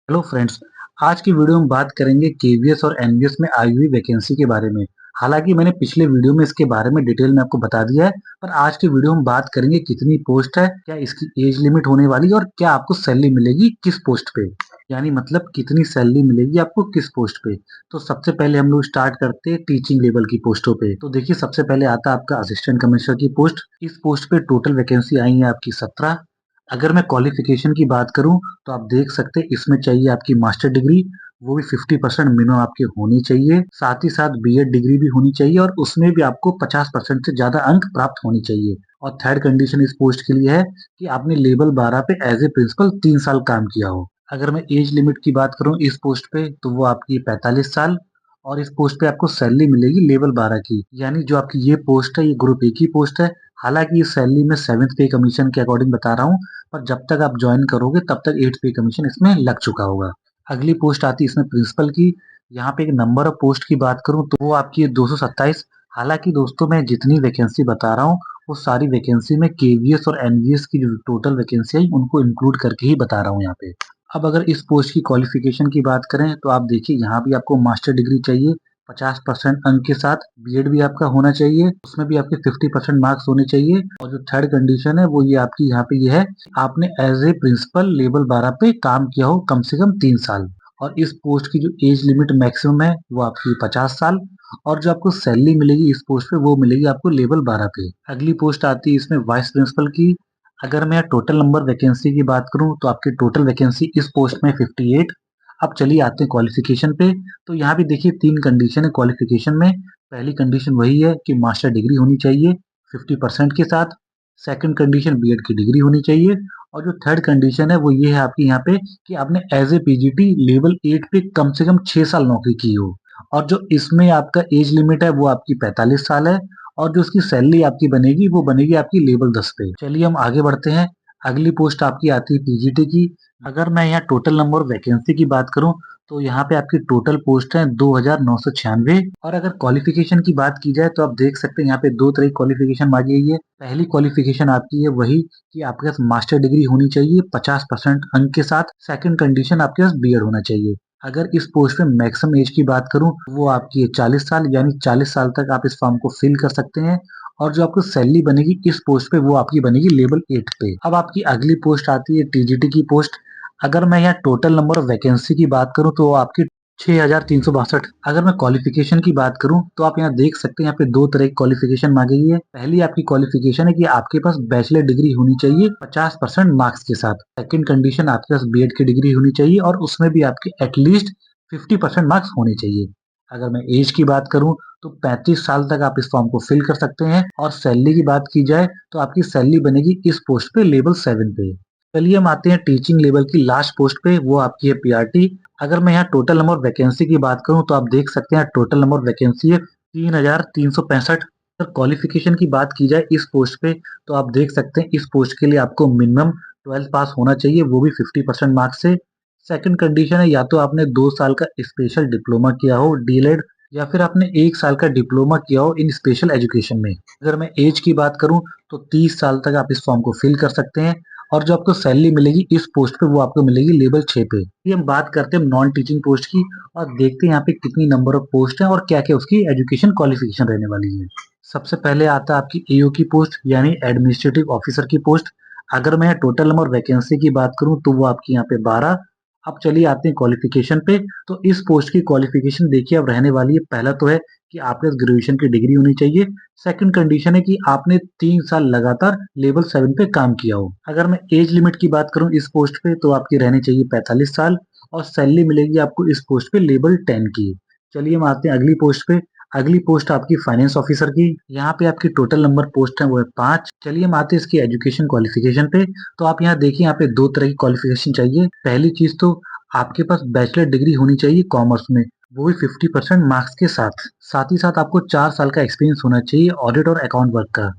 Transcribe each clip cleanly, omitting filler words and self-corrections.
Hello friends. आज की video में बात करेंगे केवीएस और एनवीएस में आई हुई वैकेंसी के बारे में। हालांकि मैंने पिछले वीडियो में इसके बारे में डिटेल में आपको बता दिया है, पर आज की वीडियो में बात करेंगे कितनी पोस्ट है, क्या इसकी एज लिमिट होने वाली है और क्या आपको सैलरी मिलेगी किस पोस्ट पे, यानी मतलब कितनी सैलरी मिलेगी आपको किस पोस्ट पे। तो सबसे पहले हम लोग स्टार्ट करते हैं टीचिंग लेवल की पोस्टों पे। तो देखिए, सबसे पहले आता है आपका असिस्टेंट कमिश्नर की पोस्ट। इस पोस्ट पे टोटल वैकेंसी आई है आपकी 17। अगर मैं क्वालिफिकेशन की बात करूं तो आप देख सकते हैं इसमें चाहिए आपकी मास्टर डिग्री, वो भी 50% मिनिमम आपकी होनी चाहिए। साथ ही साथ बीएड डिग्री भी होनी चाहिए और उसमें भी आपको 50% से ज्यादा अंक प्राप्त होनी चाहिए। और थर्ड कंडीशन इस पोस्ट के लिए है कि आपने लेवल 12 पे एज ए प्रिंसिपल 3 साल काम किया हो। अगर मैं एज लिमिट की बात करूं इस पोस्ट पे तो वो आपकी 45 साल। और इस पोस्ट पे आपको सैलरी मिलेगी लेवल 12 की, यानी जो आपकी ये पोस्ट है ये ग्रुप ए की पोस्ट है। हालांकि इस सैलरी में 7th पे कमीशन के अकॉर्डिंग बता रहा हूँ, पर जब तक आप ज्वाइन करोगे तब तक 8th पे कमीशन इसमें लग चुका होगा। अगली पोस्ट आती है इसमें प्रिंसिपल की। यहाँ पे एक नंबर ऑफ पोस्ट की बात करूँ तो वो आपकी है 227। हालांकि दोस्तों मैं जितनी वैकेंसी बता रहा हूँ वो सारी वैकेंसी में केवीएस और एनवीएस की जो टोटल वैकेंसी है उनको इंक्लूड करके ही बता रहा हूँ यहाँ पे। अब अगर इस पोस्ट की क्वालिफिकेशन की बात करें तो आप देखिए यहाँ भी आपको मास्टर डिग्री चाहिए 50% अंक के साथ। बीएड भी आपका होना चाहिए, उसमें भी आपके 50% मार्क्स होने चाहिए। और जो थर्ड कंडीशन है वो ये आपकी यहाँ पे ये है, आपने एज ए प्रिंसिपल लेवल 12 पे काम किया हो कम से कम 3 साल। और इस पोस्ट की जो एज लिमिट मैक्सिमम है वो आपकी 50 साल। और जो आपको सैलरी मिलेगी इस पोस्ट पे वो मिलेगी आपको लेवल 12 पे। अगली पोस्ट आती है इसमें वाइस प्रिंसिपल की। अगर मैं टोटल नंबर वैकेंसी की बात करूं तो आपकी टोटल वैकेंसी इस पोस्ट में 58। अब चलिए आते हैं क्वालिफिकेशन पे। तो यहाँ भी देखिए 3 कंडीशन है क्वालिफिकेशन में। पहली कंडीशन वही है कि मास्टर डिग्री होनी चाहिए 50% के साथ। सेकंड कंडीशन बीएड की डिग्री होनी चाहिए। और जो थर्ड कंडीशन है वो ये है आपकी यहाँ पे कि आपने एज ए पीजीटी लेवल 8 पे कम से कम 6 साल नौकरी की हो। और जो इसमें आपका एज लिमिट है वो आपकी 45 साल है। और जो उसकी सैलरी आपकी बनेगी वो बनेगी आपकी लेवल 10 पे। चलिए हम आगे बढ़ते हैं। अगली पोस्ट आपकी आती है पीजीटी की। अगर मैं यहाँ टोटल नंबर वैकेंसी की बात करूं तो यहाँ पे आपकी टोटल पोस्ट है 2996। और अगर क्वालिफिकेशन की बात की जाए तो आप देख सकते हैं यहाँ पे दो तरह की क्वालिफिकेशन मांगी गई है। पहली क्वालिफिकेशन आपकी है वही कि आपके पास मास्टर डिग्री होनी चाहिए 50% अंक के साथ। सेकंड कंडीशन आपके पास बीएड होना चाहिए। अगर इस पोस्ट पे मैक्सिमम एज की बात करूं तो वो आपकी है 40 साल, यानी 40 साल तक आप इस फॉर्म को फिल कर सकते हैं। और जो आपको सैलरी बनेगी इस पोस्ट पे वो आपकी बनेगी लेवल 8 पे। अब आपकी अगली पोस्ट आती है टीजीटी की पोस्ट। अगर मैं यहाँ टोटल नंबर ऑफ वैकेंसी की बात करूं तो वो आपकी 6362। अगर मैं क्वालिफिकेशन की बात करूं तो आप यहाँ देख सकते हैं यहाँ पे दो तरह की क्वालिफिकेशन मांगी गई है। पहली आपकी क्वालिफिकेशन है कि आपके पास बैचलर डिग्री होनी चाहिए 50% मार्क्स के साथ। सेकंड कंडीशन आपके पास बीएड की डिग्री होनी चाहिए और उसमें भी आपके एटलीस्ट 50% मार्क्स होने चाहिए। अगर मैं एज की बात करूं तो 35 साल तक आप इस फॉर्म को फिल कर सकते हैं। और सैलरी की बात की जाए तो आपकी सैलरी बनेगी इस पोस्ट पे लेवल 7 पे। चलिए हम आते हैं टीचिंग लेवल की लास्ट पोस्ट पे, वो आपकी है पीआरटी। अगर मैं यहाँ टोटल नंबर वैकेंसी की बात करूं तो आप देख सकते हैं टोटल नंबर वैकेंसी है 3365। अगर क्वालिफिकेशन की बात की जाए इस पोस्ट पे तो आप देख सकते हैं इस पोस्ट के लिए आपको मिनिमम 12th पास होना चाहिए, वो भी 50% मार्क्स से। सेकंड कंडीशन है या तो आपने 2 साल का स्पेशल डिप्लोमा किया हो डीएलएड, या फिर आपने 1 साल का डिप्लोमा किया हो इन स्पेशल एजुकेशन में। अगर मैं एज की बात करूं तो 30 साल तक आप इस फॉर्म को फिल कर सकते हैं। और जो आपको सैलरी मिलेगी इस पोस्ट पे वो आपको मिलेगी लेवल 6 पे। ये हम बात करते हैं नॉन टीचिंग पोस्ट की और देखते हैं यहाँ पे कितनी नंबर ऑफ पोस्ट है और क्या क्या उसकी एजुकेशन क्वालिफिकेशन रहने वाली है। सबसे पहले आता है आपकी एओ की पोस्ट, यानी एडमिनिस्ट्रेटिव ऑफिसर की पोस्ट। अगर मैं टोटल नंबर वैकेंसी की बात करूं तो वो आपकी यहाँ पे 12। अब चलिए आते हैं क्वालिफिकेशन पे। तो इस पोस्ट की क्वालिफिकेशन देखिए अब रहने वाली है, पहला तो है कि आपके पास ग्रेजुएशन की डिग्री होनी चाहिए। सेकंड कंडीशन है कि आपने 3 साल लगातार लेवल 7 पे काम किया हो। अगर मैं एज लिमिट की बात करूं इस पोस्ट पे तो आपकी रहनी चाहिए 45 साल। और सैलरी मिलेगी आपको इस पोस्ट पे लेवल 10 की। चलिए हम आते हैं अगली पोस्ट पे। अगली पोस्ट आपकी फाइनेंस ऑफिसर की। यहाँ पे आपकी टोटल नंबर पोस्ट है वो है 5। चलिए हम आते हैं इसकी एजुकेशन क्वालिफिकेशन पे। तो आप यहाँ देखिए यहाँ पे दो तरह की क्वालिफिकेशन चाहिए। पहली चीज तो आपके पास बैचलर डिग्री होनी चाहिए कॉमर्स में, वो भी 50% मार्क्स के साथ। साथ ही साथ आपको 4 साल का एक्सपीरियंस होना चाहिए ऑडिट और अकाउंट वर्क का।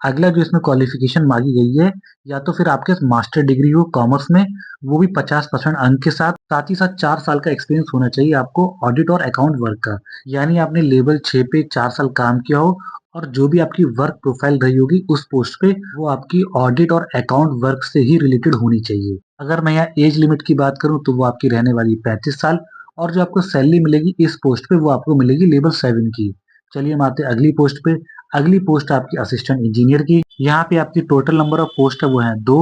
अगला जो इसमें क्वालिफिकेशन मांगी गई है, या तो फिर आपके मास्टर डिग्री हो कॉमर्स में, वो भी 50% अंक के साथ। साथ ही साथ 4 साल का एक्सपीरियंस होना चाहिए आपको ऑडिट और अकाउंट वर्क का, यानी आपने लेवल 6 पे 4 साल काम किया हो। और जो भी आपकी वर्क प्रोफाइल रही होगी उस पोस्ट पे वो आपकी ऑडिट और अकाउंट वर्क से ही रिलेटेड होनी चाहिए। अगर मैं यहाँ एज लिमिट की बात करूँ तो वो आपकी रहने वाली है 35 साल और जो आपको सैलरी मिलेगी इस पोस्ट पे वो आपको मिलेगी लेवल 7 की। चलिए हम आते हैं अगली पोस्ट पे। अगली पोस्ट आपकी असिस्टेंट इंजीनियर की। यहाँ पे आपकी टोटल नंबर ऑफ पोस्ट है वो है 2।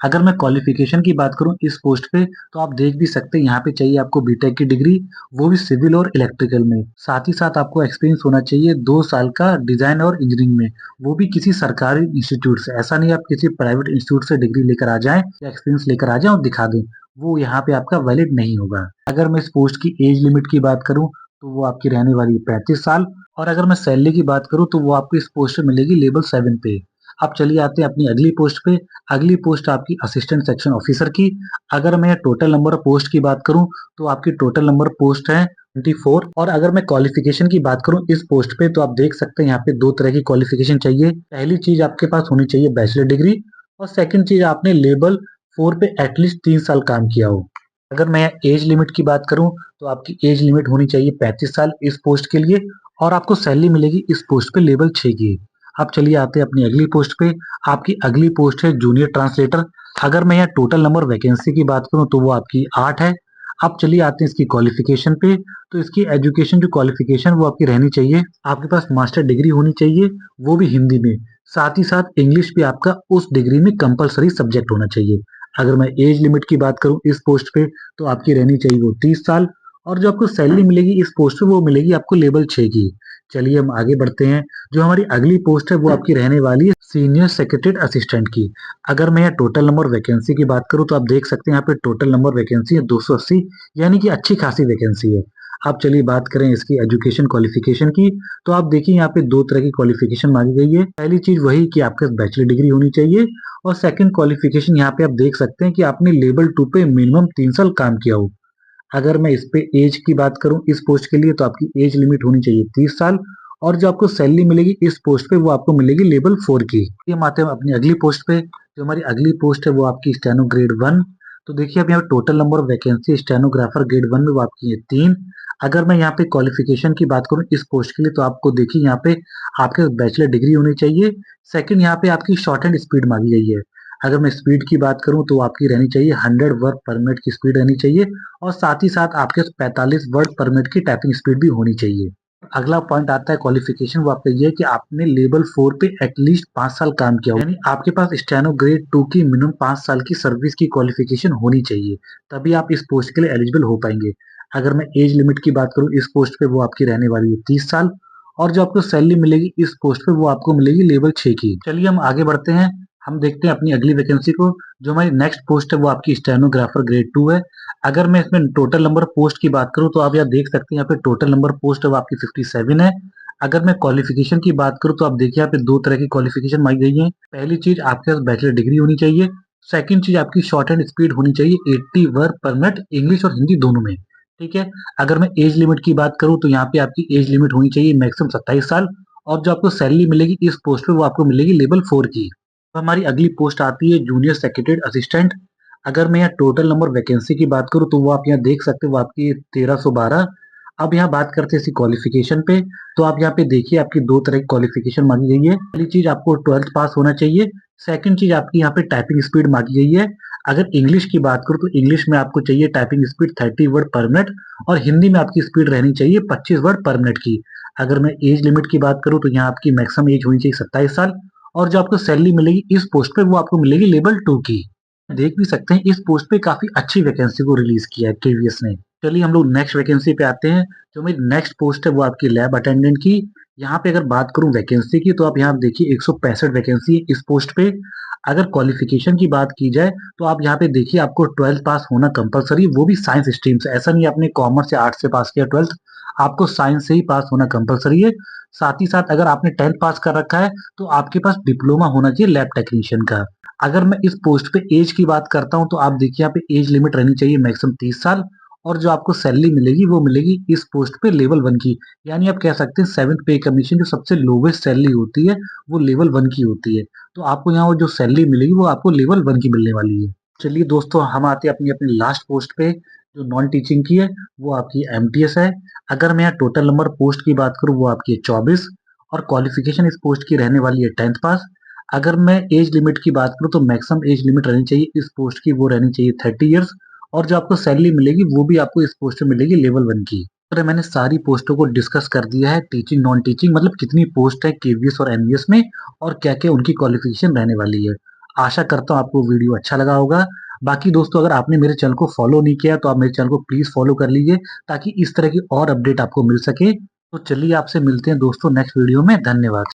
अगर मैं क्वालिफिकेशन की बात करूँ इस पोस्ट पे तो आप देख भी सकते हैं यहाँ पे चाहिए आपको बीटेक की डिग्री, वो भी सिविल और इलेक्ट्रिकल में। साथ ही साथ आपको एक्सपीरियंस होना चाहिए 2 साल का डिजाइन और इंजीनियरिंग में, वो भी किसी सरकारी इंस्टीट्यूट से। ऐसा नहीं आप किसी प्राइवेट इंस्टीट्यूट से डिग्री लेकर आ जाएं या एक्सपीरियंस लेकर आ जाएं और दिखा दें, वो यहाँ पे आपका वैलिड नहीं होगा। अगर मैं इस पोस्ट की एज लिमिट की बात करूँ तो वो आपकी रहने वाली है 35 साल और अगर मैं सैलरी की बात करूँ तो वो आपको इस पोस्ट पे मिलेगी लेवल 7 पे। अब चलिए आते हैं अपनी अगली पोस्ट पे। अगली पोस्ट आपकी असिस्टेंट सेक्शन ऑफिसर की। अगर मैं टोटल नंबर ऑफ पोस्ट की बात करूँ तो आपकी टोटल नंबर पोस्ट है 24 और अगर मैं क्वालिफिकेशन की बात करूँ इस पोस्ट पे तो आप देख सकते हैं यहाँ पे 2 तरह की क्वालिफिकेशन चाहिए। पहली चीज आपके पास होनी चाहिए बैचलर डिग्री और सेकंड चीज आपने लेवल 4 पे एटलीस्ट 3 साल काम किया हो। अगर मैं एज लिमिट की बात करूँ तो आपकी एज लिमिट होनी चाहिए 35 साल इस पोस्ट के लिए और आपको सैलरी मिलेगी इस पोस्ट पे लेवल 6 की। अब चलिए आते हैं अपनी अगली पोस्ट पे। आपकी अगली पोस्ट है जूनियर ट्रांसलेटर। अगर मैं यहाँ टोटल नंबर वैकेंसी की बात करूँ तो वो आपकी 8 है। अब चलिए आते हैं इसकी क्वालिफिकेशन पे। तो इसकी एजुकेशन जो क्वालिफिकेशन वो आपकी रहनी चाहिए, आपके पास मास्टर डिग्री होनी चाहिए, वो भी हिंदी में। साथ ही साथ इंग्लिश भी आपका उस डिग्री में कंपलसरी सब्जेक्ट होना चाहिए। अगर मैं एज लिमिट की बात करूँ इस पोस्ट पे तो आपकी रहनी चाहिए वो 30 साल और जो आपको सैलरी मिलेगी इस पोस्ट पे वो मिलेगी आपको लेवल 6 की। चलिए हम आगे बढ़ते हैं। जो हमारी अगली पोस्ट है वो आपकी रहने वाली है सीनियर सेक्रेटरी असिस्टेंट की। अगर मैं यहाँ टोटल नंबर वैकेंसी की बात करूँ तो आप देख सकते हैं यहाँ पे टोटल नंबर वैकेंसी है 280, यानी कि अच्छी खासी वैकेंसी है। अब चलिए बात करें इसकी एजुकेशन क्वालिफिकेशन की। तो आप देखिए यहाँ पे 2 तरह की क्वालिफिकेशन मांगी गई है। पहली चीज वही कि आपके पास बैचलर डिग्री होनी चाहिए और सेकंड क्वालिफिकेशन यहाँ पे आप देख सकते हैं कि आपने लेवल 2 पे मिनिमम 3 साल काम किया हो। अगर मैं इस पे एज की बात करूं इस पोस्ट के लिए तो आपकी एज लिमिट होनी चाहिए 30 साल और जो आपको सैलरी मिलेगी इस पोस्ट पे वो आपको मिलेगी लेवल 4 की। ये हम आते हैं अपनी अगली पोस्ट पे। जो हमारी अगली पोस्ट है वो आपकी स्टेनो ग्रेड 1। तो देखिए अब यहाँ total number of vacancy stenographer grade 1 में वो आपकी है 3। अगर मैं यहाँ पे क्वालिफिकेशन की बात करूँ इस पोस्ट के लिए तो आपको देखिए यहाँ पे आपके बैचलर डिग्री होनी चाहिए। सेकंड यहाँ पे आपकी शॉर्ट हैंड स्पीड मांगी गई है। अगर मैं स्पीड की बात करूँ तो आपकी रहनी चाहिए 100 वर्ड पर मिनट की स्पीड रहनी चाहिए और साथ ही साथ आपके 45 वर्ड पर मिनट की टाइपिंग स्पीड भी होनी चाहिए। अगला पॉइंट आता है क्वालिफिकेशन, वो आपका ये है कि आपने लेवल 4 पे एटलीस्ट 5 साल काम किया हो, यानी आपके पास स्टेनो ग्रेड 2 की मिनिमम 5 साल की सर्विस की क्वालिफिकेशन होनी चाहिए, तभी आप इस पोस्ट के लिए एलिजिबल हो पाएंगे। अगर मैं एज लिमिट की बात करूँ इस पोस्ट पे वो आपकी रहने वाली है 30 साल और जो आपको सैलरी मिलेगी इस पोस्ट पे वो आपको मिलेगी लेवल 6 की। चलिए हम आगे बढ़ते हैं। हम देखते हैं अपनी अगली वैकेंसी को। जो हमारी नेक्स्ट पोस्ट है वो आपकी स्टेनोग्राफर ग्रेड 2 है। अगर मैं इसमें टोटल नंबर पोस्ट की बात करूँ तो आप यहाँ देख सकते हैं यहाँ पे टोटल नंबर पोस्ट है वो आपकी 57 है। अगर मैं क्वालिफिकेशन की बात करूँ तो आप देखिए यहाँ पे 2 तरह की क्वालिफिकेशन मांगी गई है। पहली चीज आपके पास बैचलर डिग्री होनी चाहिए। सेकंड चीज आपकी शॉर्ट हैंड स्पीड होनी चाहिए 80 वर्ड पर मिनट इंग्लिश और हिंदी दोनों में। ठीक है। अगर मैं एज लिमिट की बात करूँ तो यहाँ पे आपकी एज लिमिट होनी चाहिए मैक्सिमम 27 साल और जो आपको सैलरी मिलेगी इस पोस्ट पे वो आपको मिलेगी लेवल 4 की। अब हमारी अगली पोस्ट आती है जूनियर सेक्रेटरी असिस्टेंट। अगर मैं यहाँ टोटल नंबर वैकेंसी की बात करूँ तो वो आप यहाँ देख सकते हो वो आपकी 1312। अब यहाँ बात करते हैं इसकी क्वालिफिकेशन पे। तो आप यहाँ पे देखिए आपकी 2 तरह की क्वालिफिकेशन मांगी गई है। पहली चीज आपको 12th पास होना चाहिए। सेकंड चीज आपकी यहाँ पे टाइपिंग स्पीड मांगी गई है। अगर इंग्लिश की बात करूँ तो इंग्लिश में आपको चाहिए टाइपिंग स्पीड 30 वर्ड पर मिनट और हिंदी में आपकी स्पीड रहनी चाहिए 25 वर्ड पर मिनट की। अगर मैं एज लिमिट की बात करूँ तो यहाँ आपकी मैक्सिमम एज होनी चाहिए 27 साल और जो आपको सैलरी मिलेगी इस पोस्ट पे वो आपको मिलेगी लेवल 2 की। देख भी सकते हैं इस पोस्ट पे काफी अच्छी वैकेंसी को रिलीज किया है केवीएस ने। चलिए हम लोग नेक्स्ट वैकेंसी पे आते हैं। जो मेरी नेक्स्ट पोस्ट है वो आपकी लैब अटेंडेंट की। यहाँ पे अगर बात करूँ वैकेंसी की तो आप यहाँ देखिए 165 वैकेंसी है इस पोस्ट पे। अगर क्वालिफिकेशन की बात की जाए तो आप यहाँ पे देखिए आपको 12th पास होना कंपलसरी, वो भी साइंस स्ट्रीम से। ऐसा नहीं आपने कॉमर्स या आर्ट्स से पास किया 12th, आपको साइंस से ही पास होना कंपलसरी है। साथ ही साथ अगर आपने 10th पास कर रखा है तो आपके पास डिप्लोमा होना चाहिए लैब टेक्नीशियन का। अगर मैं इस पोस्ट पे एज की बात करता हूँ तो आप देखिए यहाँ पे एज लिमिट रहनी चाहिए मैक्सिमम 30 साल और जो आपको सैलरी मिलेगी वो मिलेगी इस पोस्ट पे लेवल 1 की। यानी आप कह सकते हैं 7th पे कमीशन जो सबसे लोवेस्ट सैलरी होती है वो लेवल 1 की होती है। तो आपको यहाँ वो जो सैलरी मिलेगी वो आपको लेवल 1 की मिलने वाली है। चलिए दोस्तों हम आते हैं अपनी अपनी लास्ट पोस्ट पे जो नॉन टीचिंग की है, वो आपकी एमटीएस है। अगर मैं यहाँ टोटल नंबर पोस्ट की बात करूँ वो आपकी है 24 और क्वालिफिकेशन इस पोस्ट की रहने वाली है 10th पास। अगर मैं एज लिमिट की बात करूँ तो मैक्सिमम एज लिमिट रहनी चाहिए इस पोस्ट की, वो रहनी चाहिए 30 इयर्स, और जो आपको सैलरी मिलेगी वो भी आपको इस पोस्ट में मिलेगी लेवल 1 की। तो मैंने सारी पोस्टों को डिस्कस कर दिया है, टीचिंग, नॉन टीचिंग, मतलब कितनी पोस्ट है केवीएस और एनवीएस में और क्या-क्या उनकी क्वालिफिकेशन रहने वाली है। आशा करता हूँ आपको वीडियो अच्छा लगा होगा। बाकी दोस्तों, अगर आपने मेरे चैनल को फॉलो नहीं किया तो आप मेरे चैनल को प्लीज़ फॉलो कर लीजिए ताकि इस तरह की और अपडेट आपको मिल सके। तो चलिए आपसे मिलते हैं दोस्तों नेक्स्ट वीडियो में। धन्यवाद।